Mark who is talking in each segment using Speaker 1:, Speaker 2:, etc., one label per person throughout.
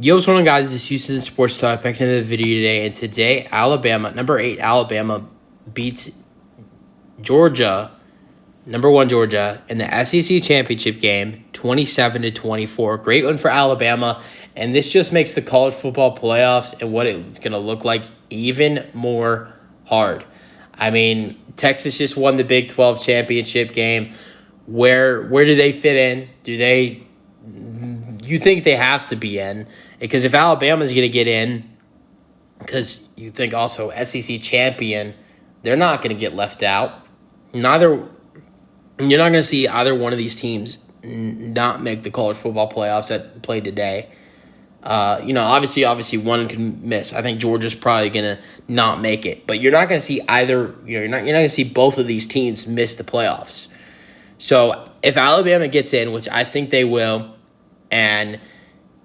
Speaker 1: Yo, what's going on, guys? This is Houston Sports Talk back into the video today. And today, number 8 Alabama beats Georgia, number 1 Georgia, in the SEC championship game, 27-24. Great win for Alabama, and this just makes the college football playoffs and what it's going to look like even more hard. I mean, Texas just won the Big 12 championship game. Where do they fit in? You think they have to be in? Because if Alabama's going to get in, because you think also SEC champion, they're not going to get left out. You're not going to see either one of these teams not make the college football playoffs that played today. Obviously one can miss. I think Georgia's probably going to not make it, but you're not going to see either. You're not going to see both of these teams miss the playoffs. So if Alabama gets in, which I think they will, and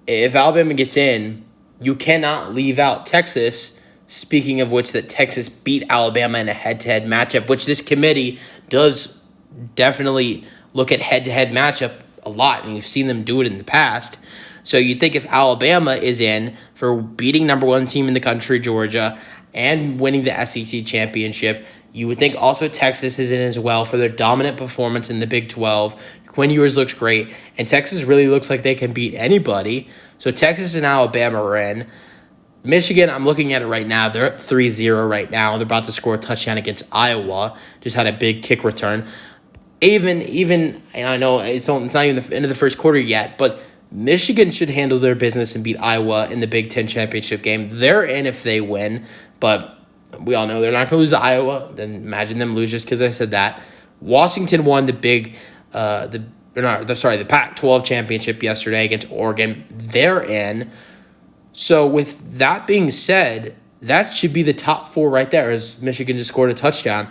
Speaker 1: if Alabama gets in, you cannot leave out Texas. Speaking of which, that Texas beat Alabama in a head-to-head matchup, which this committee does definitely look at head-to-head matchup a lot, and you've seen them do it in the past. So you think if Alabama is in for beating number 1 team in the country, Georgia, and winning the SEC championship, you would think also Texas is in as well for their dominant performance in the Big 12. Quinn Ewers looks great, and Texas really looks like they can beat anybody. So Texas and Alabama are in. Michigan, I'm looking at it right now. They're up 3-0 right now. They're about to score a touchdown against Iowa. Just had a big kick return. Even, and I know it's not even the end of the first quarter yet, but Michigan should handle their business and beat Iowa in the Big Ten championship game. They're in if they win, but we all know they're not going to lose to Iowa. Then imagine them lose just because I said that. Washington won the Pac-12 championship yesterday against Oregon. They're in. So with that being said, that should be the top 4 right there, as Michigan just scored a touchdown.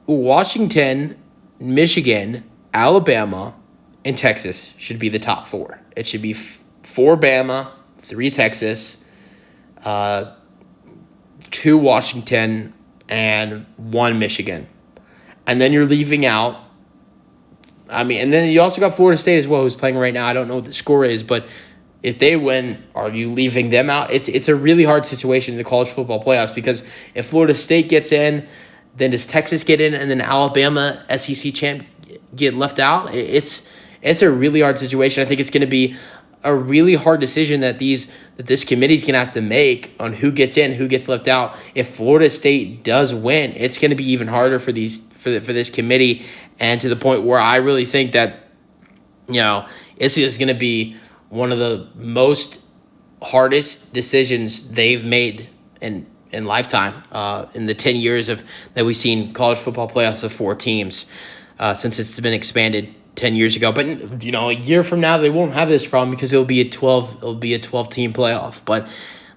Speaker 1: Washington, Michigan, Alabama, and Texas should be the top 4. It should be 4 Bama, 3 Texas, 2 Washington, and 1 Michigan. And then you're leaving out, and then you also got Florida State as well, who's playing right now. I don't know what the score is, but if they win, are you leaving them out? It's a really hard situation in the college football playoffs, because if Florida State gets in, then does Texas get in, and then Alabama, SEC champ, get left out? It's a really hard situation. I think it's going to be a really hard decision that this committee is going to have to make on who gets in, who gets left out. If Florida State does win, it's going to be even harder for this committee, and to the point where I really think that this is going to be one of the most hardest decisions they've made in lifetime in the 10 years that we've seen college football playoffs of 4 teams since it's been expanded 10 years ago. But a year from now they won't have this problem because it'll be a 12-team playoff. But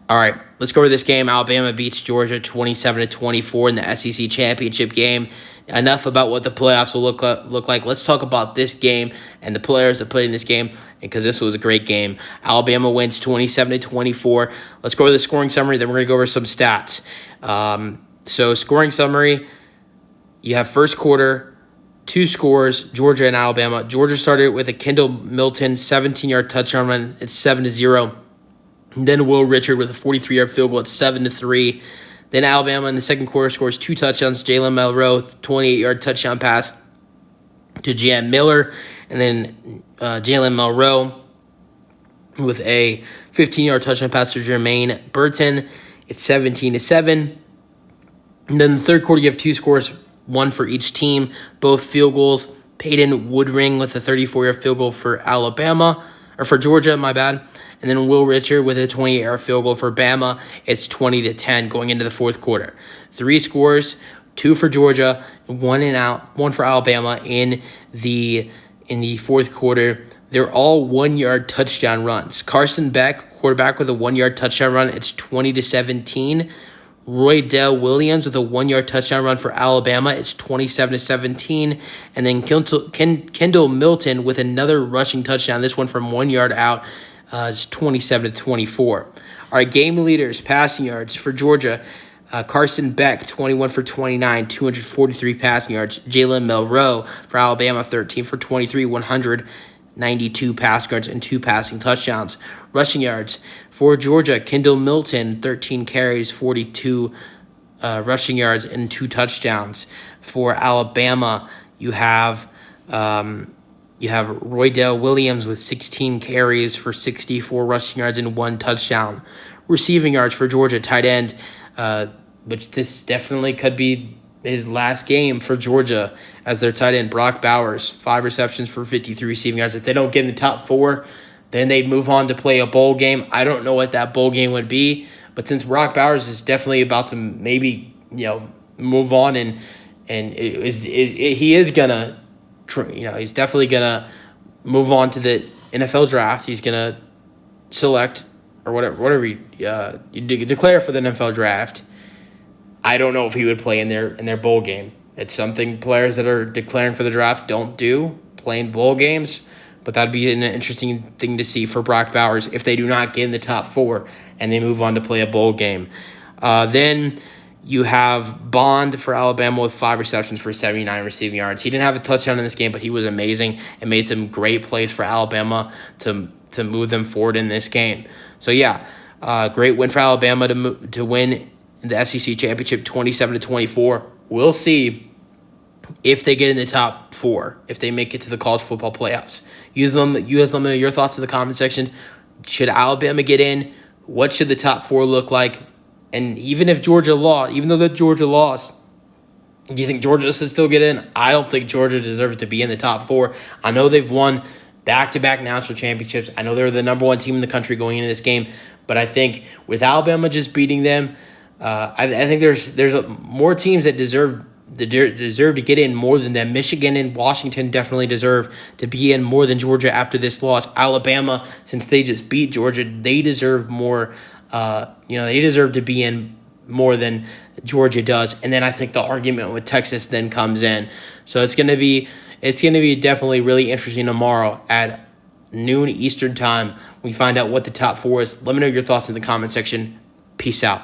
Speaker 1: all right, let's go over this game. Alabama beats Georgia 27-24 in the SEC championship game. Enough about what the playoffs will look like. Let's talk about this game and the players that played in this game, because this was a great game. Alabama wins 27-24. Let's go over the scoring summary, then we're going to go over some stats. So scoring summary, you have first quarter, 2 scores, Georgia and Alabama. Georgia started with a Kendall Milton 17-yard touchdown run at 7-0. And then Will Richard with a 43-yard field goal at 7-3. Then Alabama in the second quarter scores 2 touchdowns. Jalen Milroe, 28-yard touchdown pass to Jan Miller. And then Jalen Milroe with a 15-yard touchdown pass to Jermaine Burton. It's 17-7. And then in the third quarter, you have 2 scores, 1 for each team. Both field goals. Peyton Woodring with a 34-yard field goal for Georgia, my bad. And then Will Richard with a 28-yard field goal for Bama. It's 20-10 going into the fourth quarter. 3 scores, 2 for Georgia, 1 for Alabama in the fourth quarter. They're all 1-yard touchdown runs. Carson Beck, quarterback, with a 1-yard touchdown run. It's 20-17. Roy Dell Williams with a 1-yard touchdown run for Alabama. It's 27-17. And then Kendall Milton with another rushing touchdown. This one from 1 yard out. It's 27-24. All right, game leaders, passing yards for Georgia. Carson Beck, 21 for 29, 243 passing yards. Jalen Milroe for Alabama, 13 for 23, 100 92 pass yards and 2 passing touchdowns. Rushing yards for Georgia, Kendall Milton, 13 carries, 42 rushing yards and 2 touchdowns. For Alabama, you have Roydell Williams with 16 carries for 64 rushing yards and 1 touchdown. Receiving yards for Georgia, tight end, which this definitely could be his last game for Georgia as their tight end, Brock Bowers, 5 receptions for 53 receiving yards. If they don't get in the top 4, then they'd move on to play a bowl game. I don't know what that bowl game would be, but since Brock Bowers is definitely about to maybe move on and he is gonna he's definitely gonna move on to the NFL draft. He's gonna select or whatever you declare for the NFL draft. I don't know if he would play in their bowl game. It's something players that are declaring for the draft don't do, playing bowl games. But that'd be an interesting thing to see for Brock Bowers if they do not get in the top 4 and they move on to play a bowl game. Then you have Bond for Alabama with 5 receptions for 79 receiving yards. He didn't have a touchdown in this game, but he was amazing and made some great plays for Alabama to move them forward in this game. So great win for Alabama to win the SEC championship 27-24. We'll see if they get in the top 4, if they make it to the college football playoffs. You guys let me know your thoughts in the comment section. Should Alabama get in? What should the top 4 look like? And even if Georgia lost, even though Georgia lost, do you think Georgia should still get in? I don't think Georgia deserves to be in the top 4. I know they've won back-to-back national championships. I know they're the number 1 team in the country going into this game. But I think with Alabama just beating them, I think there's more teams that deserve to get in more than them. Michigan and Washington definitely deserve to be in more than Georgia after this loss. Alabama, since they just beat Georgia, they deserve more. They deserve to be in more than Georgia does. And then I think the argument with Texas then comes in. So it's gonna be definitely really interesting tomorrow at noon Eastern time. We find out what the top 4 is. Let me know your thoughts in the comment section. Peace out.